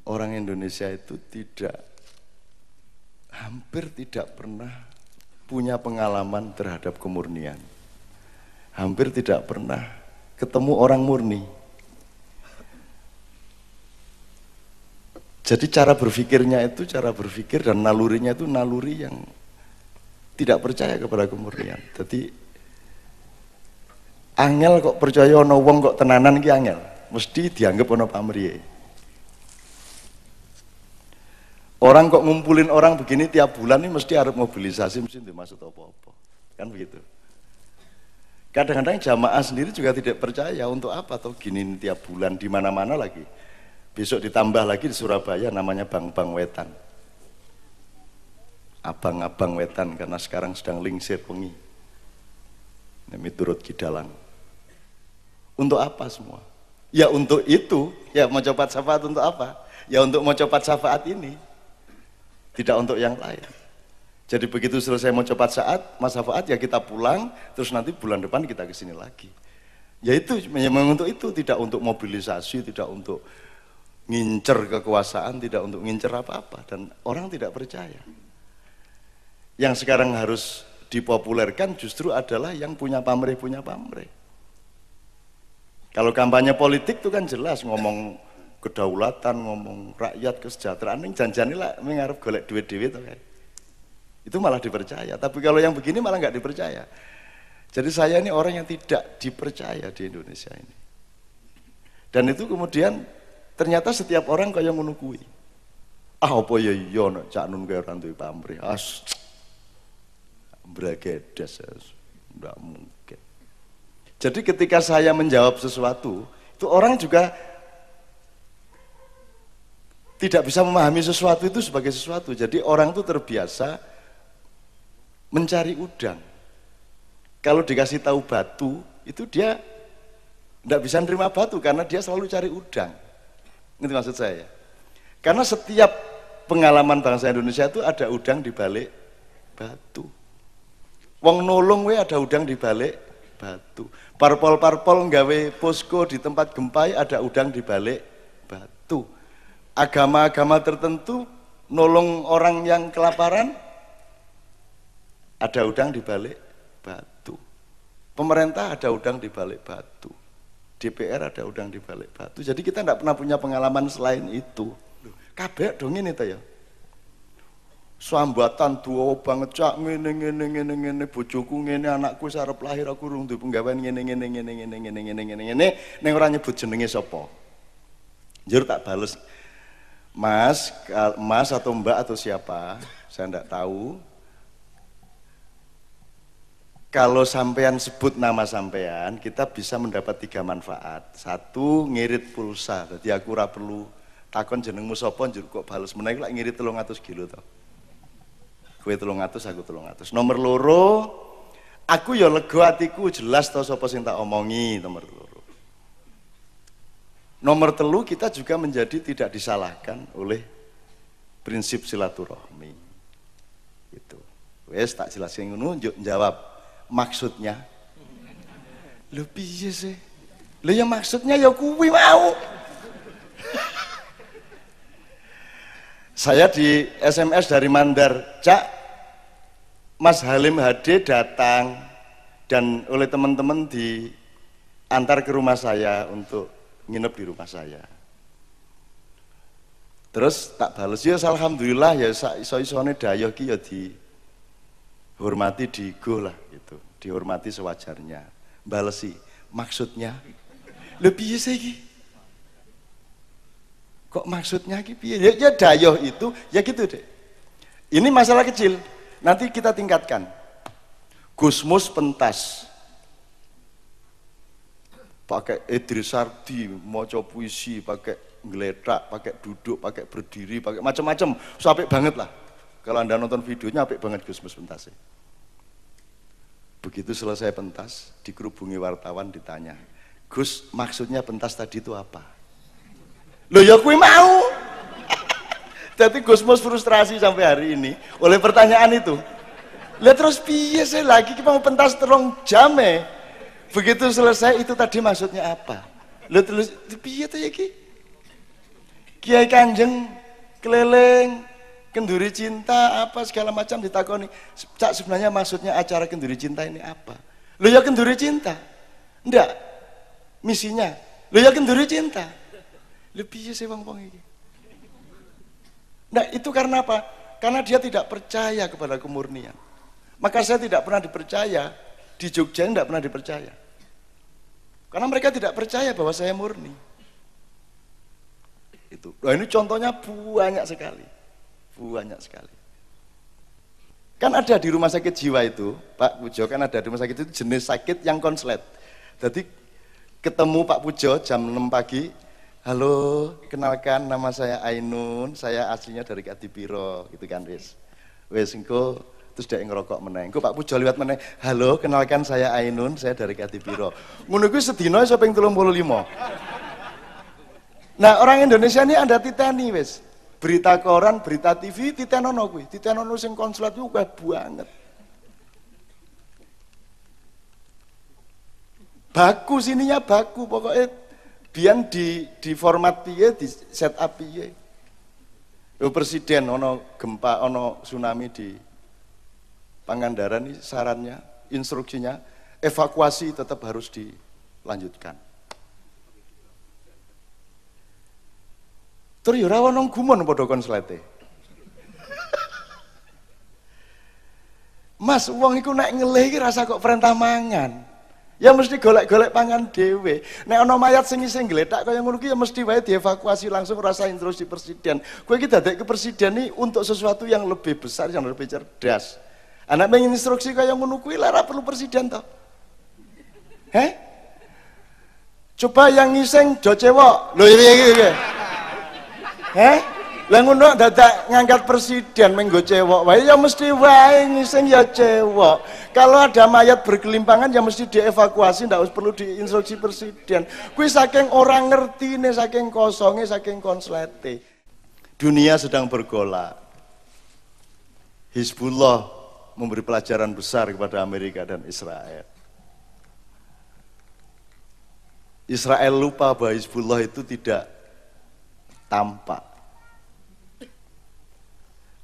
orang Indonesia itu hampir tidak pernah punya pengalaman terhadap kemurnian. Hampir tidak pernah ketemu orang murni. Jadi cara berpikirnya itu, cara berpikir dan nalurinya itu naluri yang tidak percaya kepada kemurnian. Jadi angel kok percaya ono wong kok tenanan ki angel, mesti dianggap ono pamrih. Orang kok ngumpulin orang begini tiap bulan ini mesti harus mobilisasi, mesti dimaksud apa-apa. Kan begitu. Kadang-kadang jamaah sendiri juga tidak percaya untuk apa atau gini tiap bulan di mana-mana lagi. Besok ditambah lagi di Surabaya namanya Bang-Bang Wetan. Abang-abang Wetan karena sekarang sedang lingsir wengi. Ini turut Kidalang. Untuk apa semua? Ya untuk itu, ya mau copat syafaat untuk apa? Ya untuk mau copat syafaat ini. Tidak untuk yang lain. Jadi begitu selesai mau copat mas syafaat ya kita pulang, terus nanti bulan depan kita kesini lagi. Ya itu memang untuk itu, tidak untuk mobilisasi, tidak untuk ngincer kekuasaan, tidak untuk ngincer apa-apa, dan orang tidak percaya. Yang sekarang harus dipopulerkan justru adalah yang punya pamrih. Kalau kampanye politik itu kan jelas ngomong kedaulatan, ngomong rakyat, kesejahteraan, ini janjane lah mengarep golek duit itu kan. Itu malah dipercaya, tapi kalau yang begini malah nggak dipercaya. Jadi saya ini orang yang tidak dipercaya di Indonesia ini. Dan itu kemudian ternyata setiap orang kaya ngono kuwi. Apa ya iya nek Cak Nun kaya ora duwe pamrih. Bragedes, enggak mungkin. Jadi ketika saya menjawab sesuatu, itu orang juga tidak bisa memahami sesuatu itu sebagai sesuatu. Jadi orang itu terbiasa mencari udang. Kalau dikasih tahu batu, itu dia tidak bisa nerima batu karena dia selalu cari udang. Itu maksud saya. Karena setiap pengalaman bangsa Indonesia itu ada udang di balik batu. Wong nolong we ada udang di balik batu. Parpol-parpol nggawe posko di tempat gempa ada udang di balik batu. Agama-agama tertentu nolong orang yang kelaparan ada udang di balik batu. Pemerintah ada udang di balik batu. DPR ada udang di balik batu. Jadi kita tidak pernah punya pengalaman selain itu. Kabeh dong ini ya. Sambatan tua banget cak ngene bojoku ngene anakku sarep lahir aku rung duwe penggawean ngene ning ora nyebut jenenge sapa. Njur tak bales. Mas atau Mbak atau siapa, saya enggak tahu. Kalau sampean sebut nama sampean, kita bisa mendapat 3 manfaat. 1, ngirit pulsa. Jadi aku ora perlu takon jenengmu sapa, njur kok bales meneh lak ngirit 300 kilo to. Kowe 300, aku 300. Nomor 2, aku ya lega atiku jelas to sapa sing tak omongi, nomor 2. Nomor 3, kita juga menjadi tidak disalahkan oleh prinsip silaturahmi. Itu. Wes tak jelasin ngono, jawab maksudnya. Lho piye sih? Lho ya maksudnya ya kuwi mau. Saya di SMS dari Mandar, Cak, Mas Halim HD datang dan oleh teman-teman diantar ke rumah saya untuk nginep di rumah saya. Terus tak bales ya alhamdulillah ya iso-isone dayoh ki ya dihormati digo lah gitu, dihormati sewajarnya. Balesi, maksudnya lho piye sih iki? Kok maksudnya ki piye? Ya dayoh itu ya gitu deh. Ini masalah kecil, nanti kita tingkatkan. Gusmus pentas. Pakai Idris Sardi, maca puisi, pakai ngeletak, pakai duduk, pakai berdiri, pakai macam-macam, sampai banget lah. Kalau Anda nonton videonya apik banget Gusmus pentasnya. Begitu selesai pentas, dikerubungi wartawan ditanya, Gus, maksudnya pentas tadi itu apa? Loh ya kuwi mau. Jadi Gusmus frustrasi sampai hari ini oleh pertanyaan itu. Lah terus piye sih lagi kita mau pentas 3 jam ya? Begitu selesai itu tadi maksudnya apa? Lalu terus piye tuh ya ki? Kiai Kanjeng keliling kenduri cinta apa segala macam ditakoni. Cak sebenarnya maksudnya acara kenduri cinta ini apa? Loh ya kenduri cinta. Enggak. Misinya. Loh ya kenduri cinta. Lebih sih wong-wong iki. Nah, itu karena apa? Karena dia tidak percaya kepada kemurnian. Maka saya tidak pernah dipercaya di Jogja, tidak pernah dipercaya. Karena mereka tidak percaya bahwa saya murni. Itu. Nah, ini contohnya banyak sekali. Banyak sekali. Kan ada di rumah sakit jiwa itu, Pak Pujo, kan ada di rumah sakit itu jenis sakit yang konslet. Jadi ketemu Pak Pujo jam 6 pagi, halo, kenalkan nama saya Ainun, saya aslinya dari Kadipiro, gitu kan, wes engko terus dia ngerokok meneng. Engko Pak Pujo liwat meneng, halo, kenalkan saya Ainun, saya dari Kadipiro. Ngono kuwi sedina iso ping 35. Nah, orang Indonesia ini ada titeni wes. Berita koran, berita TV, titenono kuwi. Titenono sing konsulat ku akeh banget. Baku sininya baku, pokoknya biyen di format piye, di set up piye. Yo presiden ono gempa, ono tsunami di Pangandaran ini sarannya, instruksinya evakuasi tetap harus dilanjutkan. Terus ya ora ono gumon padha konslete. Mas, wong iku nek ngelih iki rasa kok perintah mangan. Ya mesti golek-golek pangan dhewe. Nek ana mayat sing isih gletak kaya ngono ki ya mesti wae dievakuasi langsung rasa instruksi presiden. Kowe iki dadekke presiden iki untuk sesuatu yang lebih besar, yang lebih cerdas. Anak pengen instruksi kaya ngono kuwi ora perlu presiden toh. Coba yang ngising do cewek. Lho iki. Lah ngono dadak ngangkat presiden menggo cewek wae ya mesti wae ngising ya cewek. Kalau ada mayat bergelimpangan ya mesti dievakuasi, ndak perlu diinstruksi presiden. Kuwi saking orang ngertine, saking kosonge, saking konslete. Dunia sedang bergolak. Hizbullah memberi pelajaran besar kepada Amerika dan Israel. Israel lupa bahwa Hizbullah itu tidak tampak.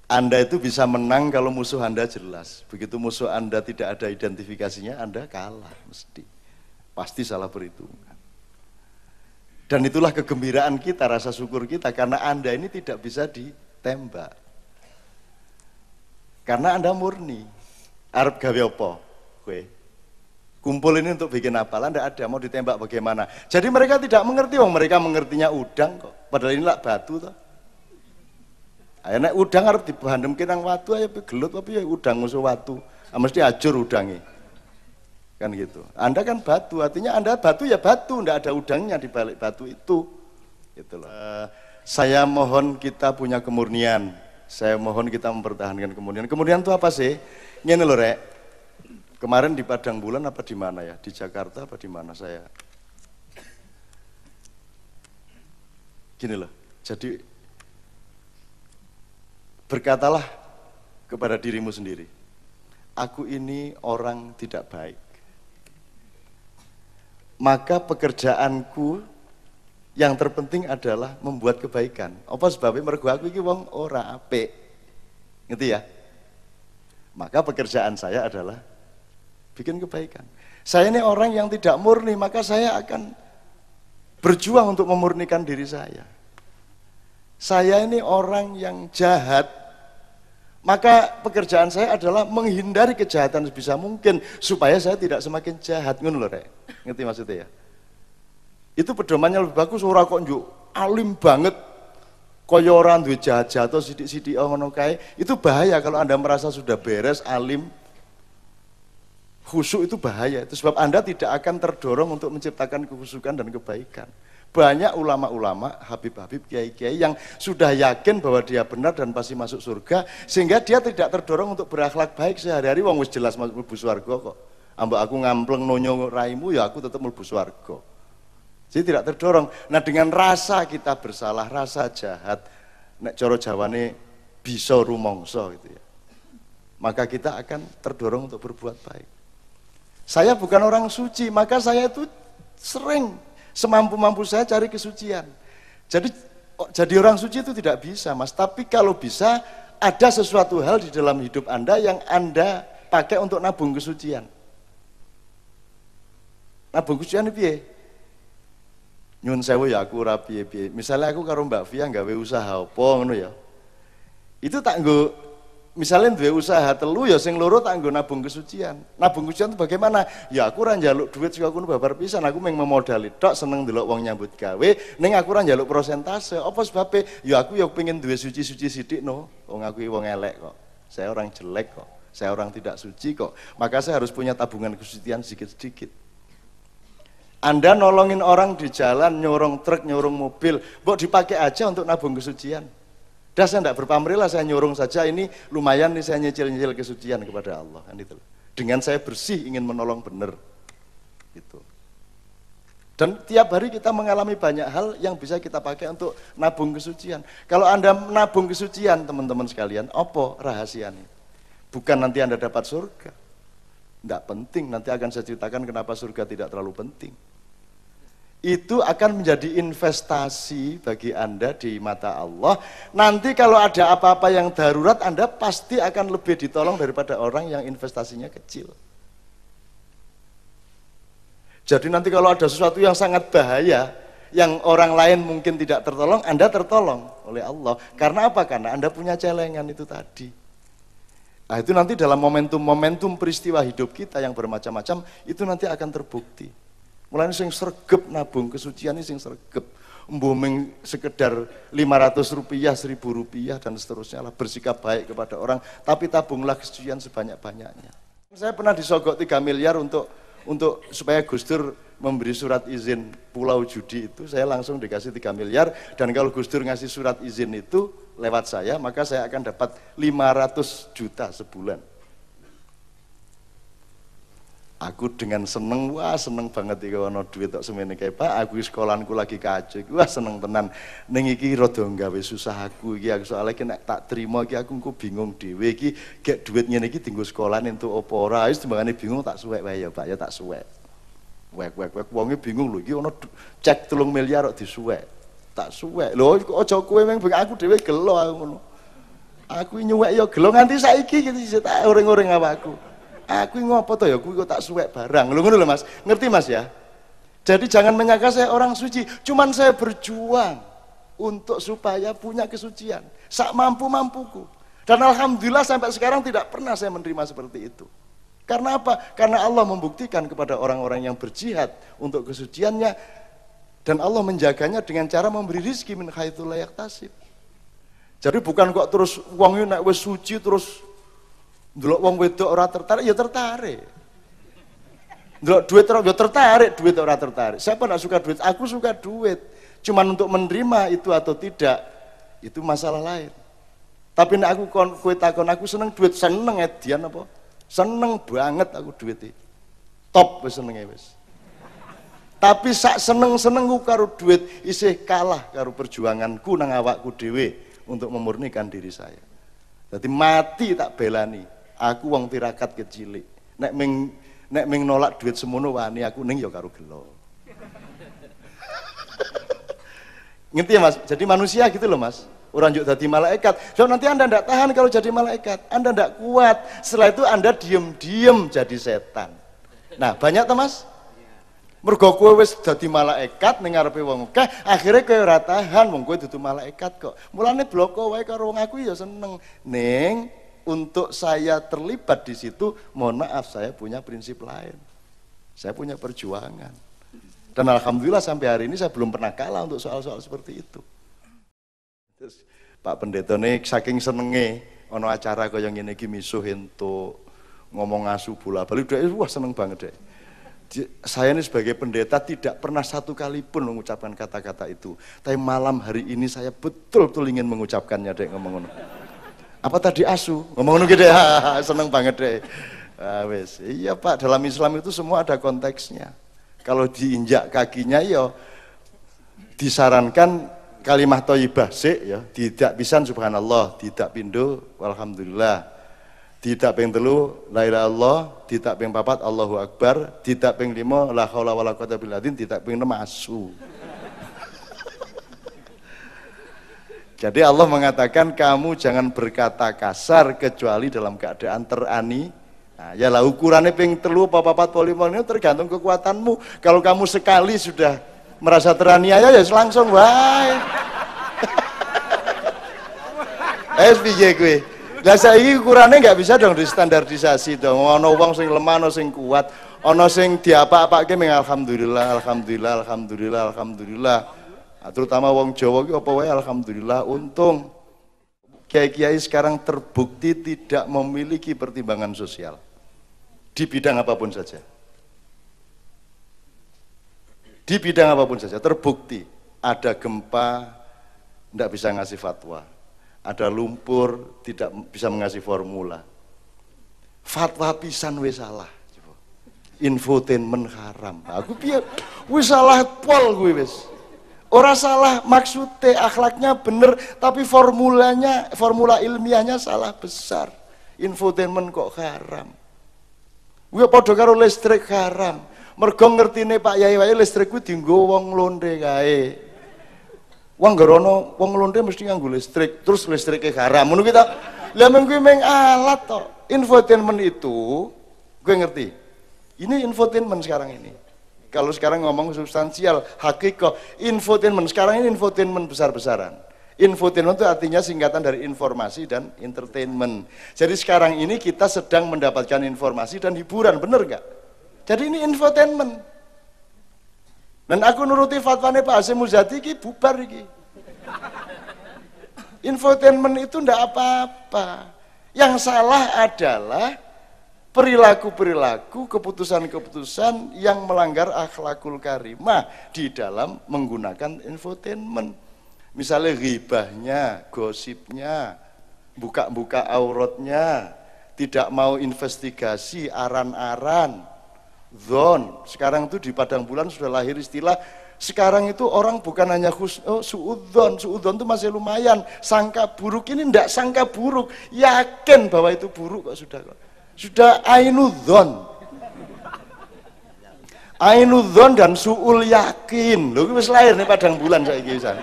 Anda itu bisa menang kalau musuh Anda jelas. Begitu musuh Anda tidak ada identifikasinya, Anda kalah mesti. Pasti salah perhitungan. Dan itulah kegembiraan kita, rasa syukur kita, karena Anda ini tidak bisa ditembak. Karena Anda murni. Arep gawe apa? Kowe. Kumpul ini untuk bikin apa? Anda ada, mau ditembak bagaimana? Jadi mereka tidak mengerti, mereka mengertinya udang kok. Padahal ini lah batu toh. Ayo nek udang arep dibandemke nang watu ayo gelut tapi ya udang musuh watu. Mesti ajur udangnya. Kan gitu. Anda kan batu, artinya Anda batu ya batu, enggak ada udangnya di balik batu itu. Gitu loh. Saya mohon kita punya kemurnian. Saya mohon kita mempertahankan kemurnian. Kemurnian itu apa sih? Ngene lho, Rek. Kemarin di Padang Bulan apa di mana ya? Di Jakarta apa di mana saya? Gini loh. Jadi berkatalah kepada dirimu sendiri, aku ini orang tidak baik. Maka pekerjaanku yang terpenting adalah membuat kebaikan. Apa sebabnya? Mergo aku iki wong ora apik. Ngerti ya? Maka pekerjaan saya adalah bikin kebaikan. Saya ini orang yang tidak murni, maka saya akan berjuang untuk memurnikan diri saya. Saya ini orang yang jahat, maka pekerjaan saya adalah menghindari kejahatan sebisa mungkin supaya saya tidak semakin jahat. Ngono lho, Rek. Ngerti maksudnya ya? Itu pedomannya lebih bagus, ora kok njuk alim banget kaya ora duwe jahat-jahat atau sithik-sithik ngono kae. Itu bahaya kalau Anda merasa sudah beres, alim, khusyuk itu bahaya. Itu sebab Anda tidak akan terdorong untuk menciptakan kekhusyukan dan kebaikan. Banyak ulama-ulama, habib-habib, kiai-kiai yang sudah yakin bahwa dia benar dan pasti masuk surga, sehingga dia tidak terdorong untuk berakhlak baik sehari-hari. Wong wis jelas mlebu swarga kok. Ambek aku ngampleng nonyo raimu ya aku tetap mlebu swarga. Jadi tidak terdorong. Nah, dengan rasa kita bersalah, rasa jahat, nek cara Jawane bisa rumangsa gitu ya. Maka kita akan terdorong untuk berbuat baik. Saya bukan orang suci, maka saya itu sering semampu-mampu saya cari kesucian. Jadi Jadi orang suci itu tidak bisa, Mas. Tapi kalau bisa, ada sesuatu hal di dalam hidup Anda yang Anda pakai untuk nabung kesucian. Nabung kesucian itu piye? Nyun sewu ya aku ora piye-piye. Misalnya aku karo Mbak Via gawe usaha apa ngono ya. Itu tak nggo misalnya duwe usaha telu ya sing loro tak nggo nabung kesucian. Nabung kesucian itu bagaimana? Ya aku ora njaluk duit sing aku babar pisan, aku mung memodali tok, seneng ndelok wong nyambut gawe, ning aku ora njaluk persentase. Apa sebabe? Ya aku ya pengen duwe suci-suci sithik no. Wong aku wong elek kok. Saya orang jelek kok. Saya orang tidak suci kok. Maka saya harus punya tabungan kesucian sedikit-sedikit. Anda nolongin orang di jalan, nyorong truk, nyorong mobil, mbok dipakai aja untuk nabung kesucian. Dah saya tidak berpamrih, saya nyorong saja, ini lumayan nih saya nyicil-nyicil kesucian kepada Allah. Kan itu. Dengan saya bersih ingin menolong benar. Gitu. Dan tiap hari kita mengalami banyak hal yang bisa kita pakai untuk nabung kesucian. Kalau Anda nabung kesucian, teman-teman sekalian, apa rahasianya? Bukan nanti Anda dapat surga. Tidak penting, nanti akan saya ceritakan kenapa surga tidak terlalu penting. Itu akan menjadi investasi bagi Anda di mata Allah. Nanti kalau ada apa-apa yang darurat, Anda pasti akan lebih ditolong daripada orang yang investasinya kecil. Jadi nanti kalau ada sesuatu yang sangat bahaya, yang orang lain mungkin tidak tertolong, Anda tertolong oleh Allah. Karena apa? Karena Anda punya celengan itu tadi. Nah itu nanti dalam momentum-momentum peristiwa hidup kita yang bermacam-macam, itu nanti akan terbukti. Mulai sing sregep nabung kesucian ini sing sregep. Mbomeng sekedar 500 rupiah, 1000 rupiah dan seterusnya lah, bersikap baik kepada orang, tapi tabunglah kesucian sebanyak-banyaknya. Saya pernah disogok 3 miliar untuk supaya Gus Dur memberi surat izin pulau judi itu, saya langsung dikasih 3 miliar, dan kalau Gus Dur ngasih surat izin itu lewat saya, maka saya akan dapat 500 juta sebulan. Aku dengan seneng, wah seneng banget iki ana duit tok semene kae Pak, aku sekolahanku lagi kacau, wah seneng tenan. Ning iki rada gawe susah aku iki, aku soalnya nek tak terima iki aku bingung dhewe iki, gek duit ngene iki dienggo sekolahan entuk apa ora, wis timbangane bingung tak suwek wae ya Pak, ya tak suwek. Wek wonge bingung lho iki ana cek 3 miliar kok disuwek. Tak suwek. Lho aja kowe meng aku dhewe gelo aku ngono. Aku nyuwek ya gelo nganti saiki iki tak oreng-oreng awakku. Aku ngopo to ya, aku kok tak suwek barang. Lho ngono lho Mas, ngerti Mas ya? Jadi jangan menyangka saya orang suci, cuman saya berjuang untuk supaya punya kesucian, sak mampu-mampuku. Dan alhamdulillah sampai sekarang tidak pernah saya menerima seperti itu. Karena apa? Karena Allah membuktikan kepada orang-orang yang berjihad untuk kesuciannya, dan Allah menjaganya dengan cara memberi rizki min haitsu la yahtasib. Jadi bukan kok terus wong nek wis suci terus ndelok wong wedok ora tertarik, ya tertarik. Ndelok duit ya tertarik, duit ora tertarik. Siapa enggak suka duit? Aku suka duit. Cuman untuk menerima itu atau tidak, itu masalah lain. Tapi nek aku kowe takon aku seneng duit, seneng edian apa? Seneng banget aku duit iki. Top wis senenge wis. Tapi sak seneng-senengku karo duit isih kalah karo perjuanganku nang awakku dhewe untuk memurnikan diri saya. Jadi mati tak belani. Aku wong tirakat kecilik. Nek ming nolak duit semono wani aku ning ya karo gelo. Ngerti ya Mas? Jadi manusia gitu loh Mas. Orang juga jadi malaikat. So nanti Anda tidak tahan kalau jadi malaikat. Anda tidak kuat. Setelah itu Anda diem-diem jadi setan. Nah banyak tuh Mas. Mergo kowe wis dadi malaikat ning ngarepe wong akeh, akhire kowe ora tahan wong kowe dudu malaikat kok. Mulane bloko wae karo wong aku ya seneng. Ning untuk saya terlibat di situ, mohon maaf saya punya prinsip lain. Saya punya perjuangan. Dan alhamdulillah sampai hari ini saya belum pernah kalah untuk soal-soal seperti itu. Terus Pak Pendeta nih saking senenge ono acara kaya ngene iki misuh entuk ngomong asu bola-bali, wah seneng banget deh. Saya ini sebagai pendeta tidak pernah satu kali pun mengucapkan kata-kata itu. Tapi malam hari ini saya betul-betul ingin mengucapkannya deh, ngomong-ngomong. Apa tadi asu? Ngomong-ngomong gitu ya, seneng banget deh. Wes, iya Pak, dalam Islam itu semua ada konteksnya. Kalau diinjak kakinya ya disarankan kalimah thayyibah sik ya, tidak pisan subhanallah, tidak pindo walhamdulillah. Tidak ping 3 la ilaha illallah, tidak ping 4 Allahu akbar, tidak ping 5 la haula wala quwata illa billah, tidak ping 6 asu. Jadi Allah mengatakan kamu jangan berkata kasar kecuali dalam keadaan terani. Nah, ya lah ukurannya ping telu apa papat polimo ini tergantung kekuatanmu. Kalau kamu sekali sudah merasa teraniaya ya langsung wae. piye kowe? Lah saiki ukurannya nggak bisa dong distandardisasi dong. Ono wong sing lemah, ono sing kuat, ono sing diapa-apake meng alhamdulillah, alhamdulillah, alhamdulillah, alhamdulillah. Nah, terutama wong Jawa ki apa wae alhamdulillah. Untung kiai-kiai sekarang terbukti tidak memiliki pertimbangan sosial di bidang apapun saja. Di bidang apapun saja terbukti. Ada gempa tidak bisa ngasih fatwa, ada lumpur tidak bisa mengasih formula. Fatwa pisan wis salah. Infotainment haram. Aku piye wis salah pol kuwi wis. Ora salah maksudnya, akhlaknya bener, tapi formula ilmiahnya salah besar. Infotainment kok haram. Gue padha karo listrik haram. Mergo ngertine Pak Yai wae listrik kuwi dienggo wong londe kae. Wong gerono wong londe mesti nganggo listrik, terus listrike haram. Ngono ki ta. Lah men kuwi meng alat to. Infotainment itu gue ngerti. Ini infotainment sekarang ini. Kalau sekarang ngomong substansial, hakikoh, infotainment, sekarang ini infotainment besar-besaran. Infotainment itu artinya singkatan dari informasi dan entertainment. Jadi sekarang ini kita sedang mendapatkan informasi dan hiburan, bener gak? Jadi ini infotainment. Dan aku nuruti fatwane Pak Hasyim Muzadi ki bubar iki. Infotainment itu ndak apa-apa. Yang salah adalah perilaku-perilaku, keputusan-keputusan yang melanggar akhlakul karimah di dalam menggunakan infotainment. Misalnya ghibahnya, gosipnya, buka-buka auratnya, tidak mau investigasi, aran-aran, zon. Sekarang itu di Padang Bulan sudah lahir istilah, sekarang itu orang bukan hanya suudzon itu masih lumayan, sangka buruk ini ndak sangka buruk, yakin bahwa itu buruk kok sudah ainudzon dan suul yakin. Lho wis lahir nih Padang Bulan saiki pisan.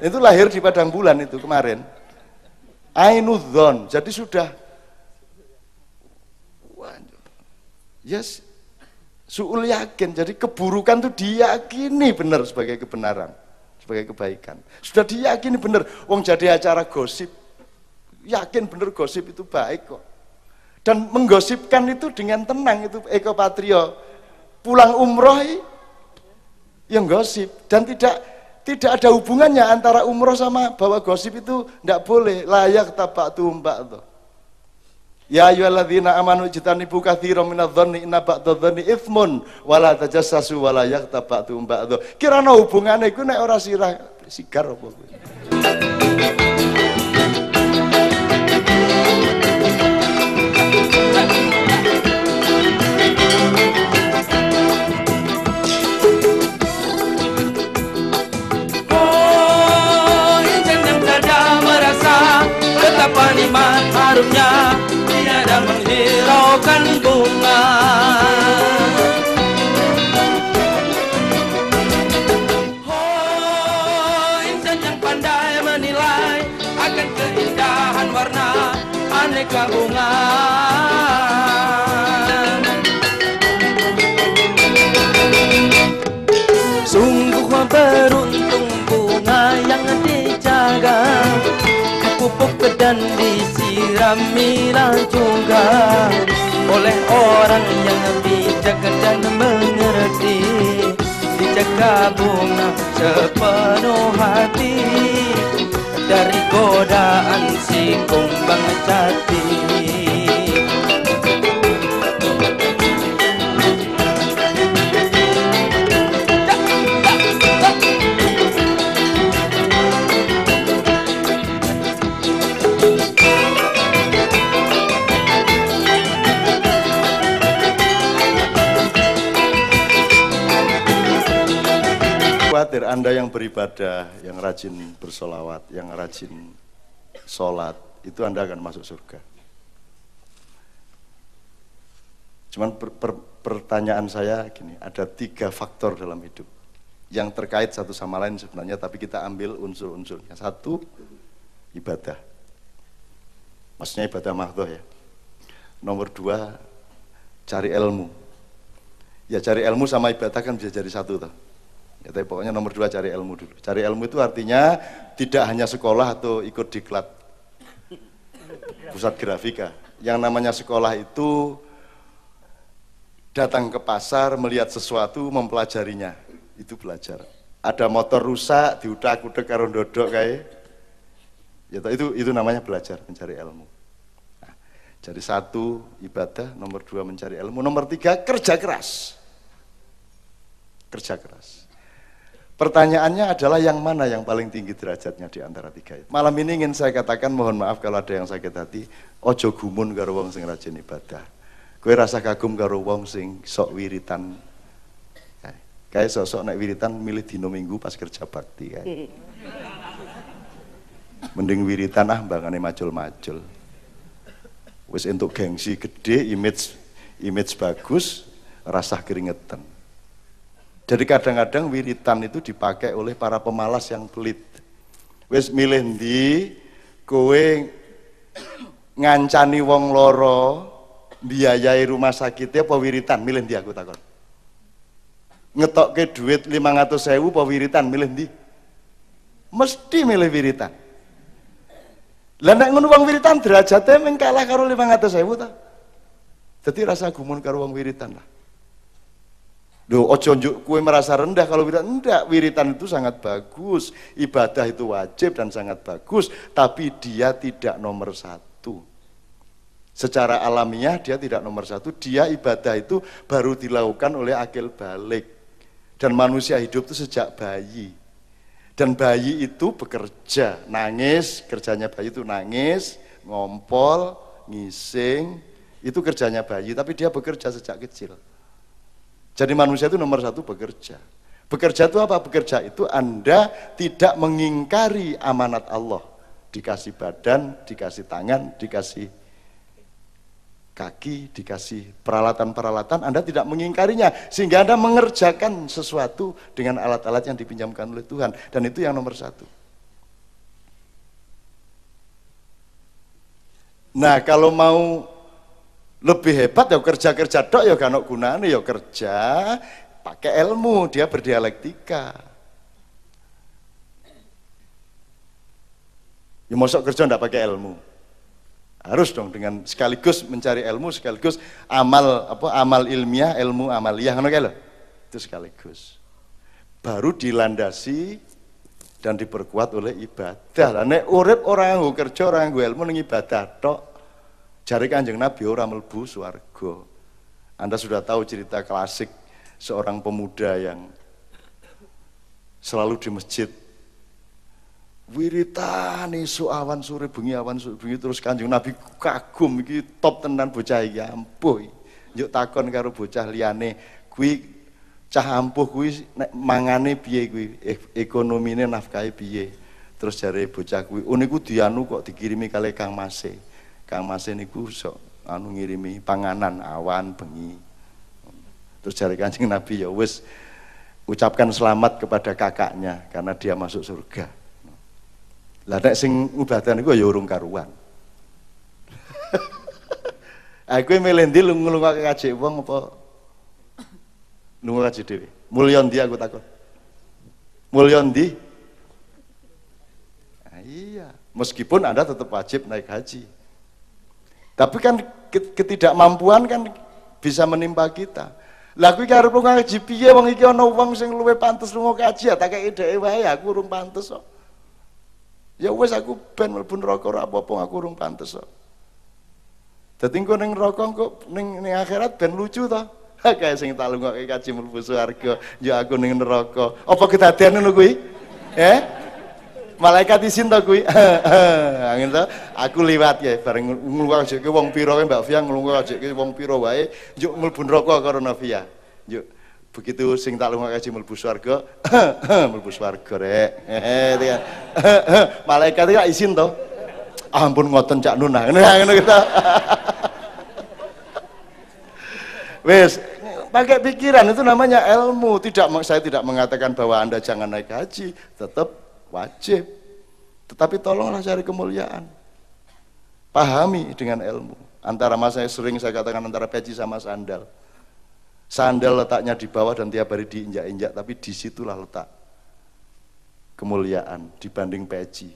Itu lahir di Padang Bulan itu kemarin. Ainudzon. Jadi sudah yes, suul yakin. Jadi keburukan itu diyakini benar sebagai kebenaran, sebagai kebaikan. Sudah diyakini benar. Wong jadi acara gosip, yakin benar gosip itu baik kok. Dan menggosipkan itu dengan tenang, itu Eko Patrio pulang umroh yang gosip, dan tidak ada hubungannya antara umroh sama bahwa gosip itu tidak boleh. Layak tabatu mbak. Ya ayyuhalladzina amanu ijtanibu katsiran minadh-dhanni inna ba'dadh-dhanni itsmun wala tajassasu wala yaghtabatu mbak. Kirana hubungane iku nek ora sirah sigar apa kuwi. Betapa nikmat harumnya tiada menghiraukan bunga. Oh, insan yang pandai menilai akan keindahan warna aneka bunga. Sungguh beruntung bunga yang dijaga, pupuk dan disiramilah juga oleh orang yang bijak dan mengerti. Dijaga bunga sepenuh hati dari godaan si kumbang jati. Khawatir Anda yang beribadah, yang rajin bersolawat, yang rajin sholat, itu Anda akan masuk surga. Cuman pertanyaan saya gini, ada 3 faktor dalam hidup yang terkait satu sama lain sebenarnya, tapi kita ambil unsur-unsurnya. 1, ibadah. Maksudnya ibadah mahdhah ya. Nomor 2, cari ilmu. Ya cari ilmu sama ibadah kan bisa jadi satu toh. Ya, tapi pokoknya nomor 2 cari ilmu dulu. Cari ilmu itu artinya tidak hanya sekolah atau ikut diklat pusat grafika. Yang namanya sekolah itu datang ke pasar, melihat sesuatu, mempelajarinya. Itu belajar. Ada motor rusak, diudak-udak karo ndodok kae. Ya itu namanya belajar, mencari ilmu. Nah, jadi 1 ibadah, nomor 2 mencari ilmu, nomor 3 kerja keras. Kerja keras. Pertanyaannya adalah yang mana yang paling tinggi derajatnya di antara 3 itu. Malam ini ingin saya katakan, mohon maaf kalau ada yang sakit hati, ojo gumun karo wong sing rajin ibadah. Kowe rasa kagum karo wong sing sok wiritan. Kayak sok-sok nek wiritan milih dino Minggu pas kerja bakti kae. Mending wiritan mbangane macul-macul. Wis entuk gengsi gede, image bagus, rasa keringetan. Jadi kadang-kadang wiritan itu dipakai oleh para pemalas yang pelit. Wis milih ndi kowe ngancani wong loro, biayai rumah sakitnya apa wiritan, milih ndi aku takon. Ngetokke duit 500.000 apa wiritan, milih ndi? Mesti milih wiritan. Lah nek ngono wong wiritan derajate mung kalah karo 500.000 ta. Dadi rasa gumun karo wong wiritan lah. Loh, ojo njuk kowe merasa rendah kalau wiritan. Enggak, wiritan itu sangat bagus, ibadah itu wajib dan sangat bagus, tapi dia tidak nomor 1. Secara alamiah dia tidak nomor 1, dia ibadah itu baru dilakukan oleh akil balik. Dan manusia hidup itu sejak bayi. Dan bayi itu bekerja, nangis, kerjanya bayi itu nangis, ngompol, ngising, itu kerjanya bayi, tapi dia bekerja sejak kecil. Jadi manusia itu nomor 1 bekerja. Bekerja itu apa? Bekerja itu Anda tidak mengingkari amanat Allah. Dikasih badan, dikasih tangan, dikasih kaki, dikasih peralatan-peralatan, Anda tidak mengingkarinya. Sehingga Anda mengerjakan sesuatu dengan alat-alat yang dipinjamkan oleh Tuhan. Dan itu yang nomor 1. Nah, kalau mau lebih hebat ya kerja-kerja dok ya gak ono gunane ya kerja pakai ilmu, dia berdialektika. Ya mosok kerja ndak pakai ilmu. Harus dong dengan sekaligus mencari ilmu, sekaligus amal ilmiah, ilmu amaliyah ngono kae lho. Itu sekaligus. Baru dilandasi dan diperkuat oleh ibadah. Lah nek urip ora nganggo kerja, ora nganggo ilmu ning ibadah tok. Jari Kanjeng Nabi ora mlebu swarga. Anda sudah tahu cerita klasik seorang pemuda yang selalu di masjid wiritan isu awan sore bengi terus Kanjeng Nabi kagum iki top tenan bocah iki ampuh. Njuk takon karo bocah liyane, kuwi cah ampuh kuwi nek mangane piye kuwi, ekonomine nafkahe piye. Terus jare bocah kuwi, niku dianu kok dikirimi kali Kang Mase. Kang Mas niku sok ngirimi panganan awan bengi. Terus jare Kanjeng Nabi ya wis ucapkan selamat kepada kakaknya karena dia masuk surga. Lah nek sing ibadah niku ya urung karuan. Aku milih ndi lunga-lunga kaji wong apa lunga kaji dhewe? Mulya ndi aku takon. Mulya ndi? Iya, meskipun Anda tetap wajib naik haji. Tapi kan ketidakmampuan kan bisa menimpa kita. Lah kuwi arep lunga kaji piye wong iki ana wong sing luwih pantes lunga kaji ya tak kei dheke wae aku urung pantes kok. Ya wis aku ben mlebu neraka ora apa-apa aku urung pantes kok. Dadi engko ning neraka engko ning akhirat ben lucu to. Kayak sing tak lunga kaji mlebu swarga, ya aku ning neraka. Apa kedadean ngono kuwi? Malaikat izin to kuwi. Angin to, aku liwat ya bareng nglungake wong pira wae Mbak Fia nglungake wong pira wae njuk mlebu neraka karo Novia. Njuk begitu sing tak lungake mlebu swarga, mlebu swarga rek. Malaikat iki izin to. Ampun ngoten Cak Nun. Ngono kita. Wes, pakai pikiran itu namanya ilmu. Saya tidak mengatakan bahwa Anda jangan naik haji, tetap wajib. Tetapi tolonglah cari kemuliaan. Pahami dengan ilmu. Antara sering saya katakan antara peci sama sandal. Sandal letaknya di bawah dan tiap hari diinjak-injak, tapi disitulah letak kemuliaan dibanding peci.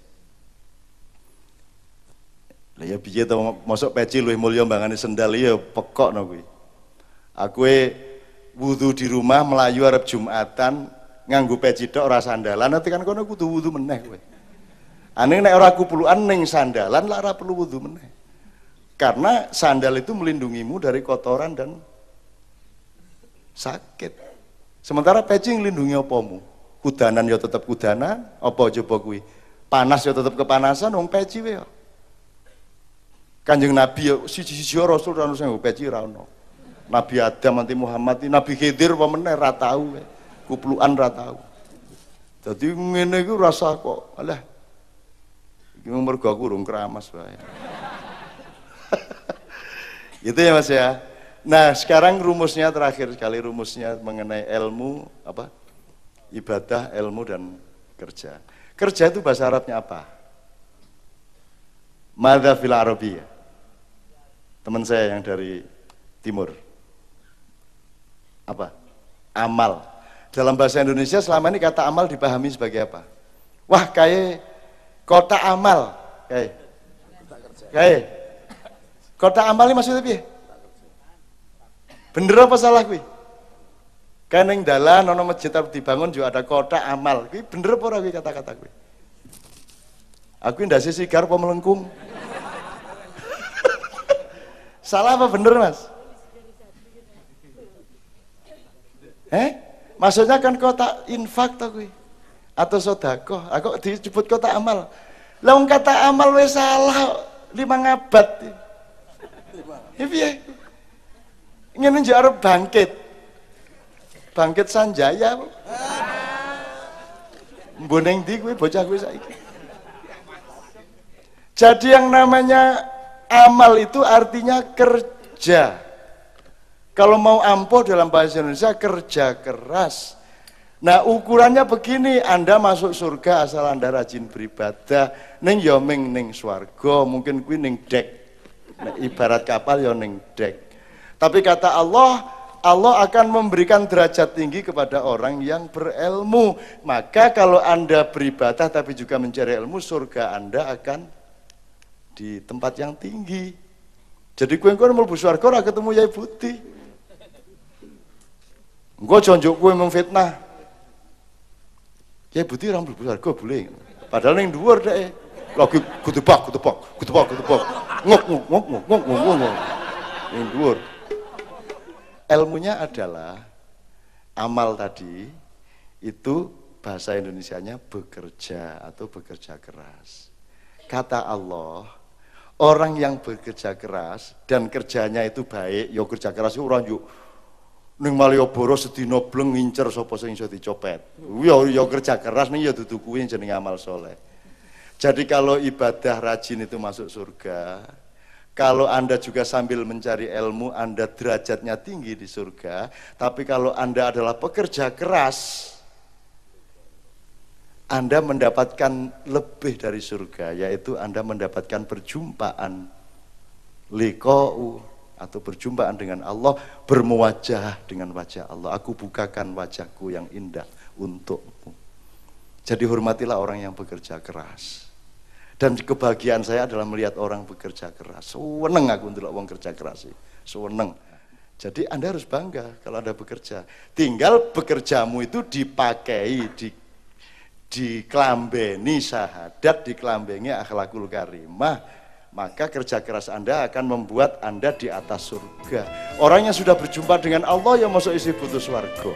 Lah ya piye to mosok peci luwih mulya mbangane sendal ya pekokno kuwi. Aku wudu di rumah melayu arep Jumatan nganggo peci tok ora sandalan, nanti kan kono kudu wudu meneh kowe. Ane nek ora kupulukan ning sandalan lah ora perlu wudu meneh. Karena sandal itu melindungimu dari kotoran dan sakit. Sementara peci nglindungi opamu? Kudanan ya tetep kudanan, apa coba kuwi? Panas ya tetep kepanasan wong peci wae. Kanjeng Nabi ya siji-siji Rasul ora ono peci ora ono. Nabi Adam nanti Muhammad, Nabi Khidir apa meneh ra tau, kuplukan ra tau. Dadi ngene iku rasa kok alah. Iki mergo aku urung keramas wae. Gitu ya Mas ya. Nah, sekarang rumusnya terakhir sekali rumusnya mengenai ilmu apa? Ibadah, ilmu dan kerja. Kerja itu bahasa Arabnya apa? Madza fil Arabiyyah. Teman saya yang dari timur. Apa? Amal. Dalam bahasa Indonesia selama ini kata amal dipahami sebagai apa? Wah, kayak kota amal. Kayak kota amal ini maksudnya piye? Bener apa salah kuwi? Kan ning dalan ana masjid dibangun juga ada kota amal. Kuwi bener apa ora kuwi kata-kata kuwi? Aku ndase sigar apa melengkung? Salah apa bener, Mas? Maksudnya kan kota infak to kuwi. Atau sedekah. Aku disebut kota amal. Lah wong kata amal wis salah 5 abad. Ya piye? Ngene njak arep bangkit. Bangkit Sanjaya. Mboneng ndi kuwi bocah kuwi saiki. Jadi yang namanya amal itu artinya kerja. Kalau mau ampuh dalam bahasa Indonesia kerja keras. Nah ukurannya begini, Anda masuk surga asal Anda rajin beribadah. Ning ya ming ning swarga, mungkin kuwi ning dek. Nah, ibarat kapal ya ning dek. Tapi kata Allah, Allah akan memberikan derajat tinggi kepada orang yang berilmu. Maka kalau Anda beribadah tapi juga mencari ilmu, surga Anda akan di tempat yang tinggi. Jadi kowe engko mlebu swarga ora ketemu Yai Budi. Engko jonjok kowe memfitnah. Yai Budi ora mlebu swarga boleh. Padahal ning dhuwur dhek. Lagi kutepak. Ngok. Ning dhuwur. Ilmunya adalah amal tadi itu bahasa Indonesianya bekerja atau bekerja keras. Kata Allah, orang yang bekerja keras dan kerjanya itu baik, ya kerja keras itu orang yuk ning Malioboro sedina bleng ngincer sapa sing iso dicopet. Ya kerja keras ning ya dudu kuwi jenenge amal soleh. Jadi kalau ibadah rajin itu masuk surga. Kalau Anda juga sambil mencari ilmu, Anda derajatnya tinggi di surga. Tapi kalau Anda adalah pekerja keras, Anda mendapatkan lebih dari surga, yaitu Anda mendapatkan perjumpaan liqa'u atau perjumpaan dengan Allah, bermuwajah dengan wajah Allah. Aku bukakan wajahku yang indah untukmu. Jadi hormatilah orang yang bekerja keras. Dan kebahagiaan saya adalah melihat orang bekerja keras. Seneng aku ndelok wong kerja keras sih. Seneng. Jadi Anda harus bangga kalau Anda bekerja. Tinggal bekerjamu itu dipakai diklambeni syahadat, diklambeni akhlakul karimah, maka kerja keras Anda akan membuat Anda di atas surga. Orang yang sudah berjumpa dengan Allah yang masuk isi butuh swarga.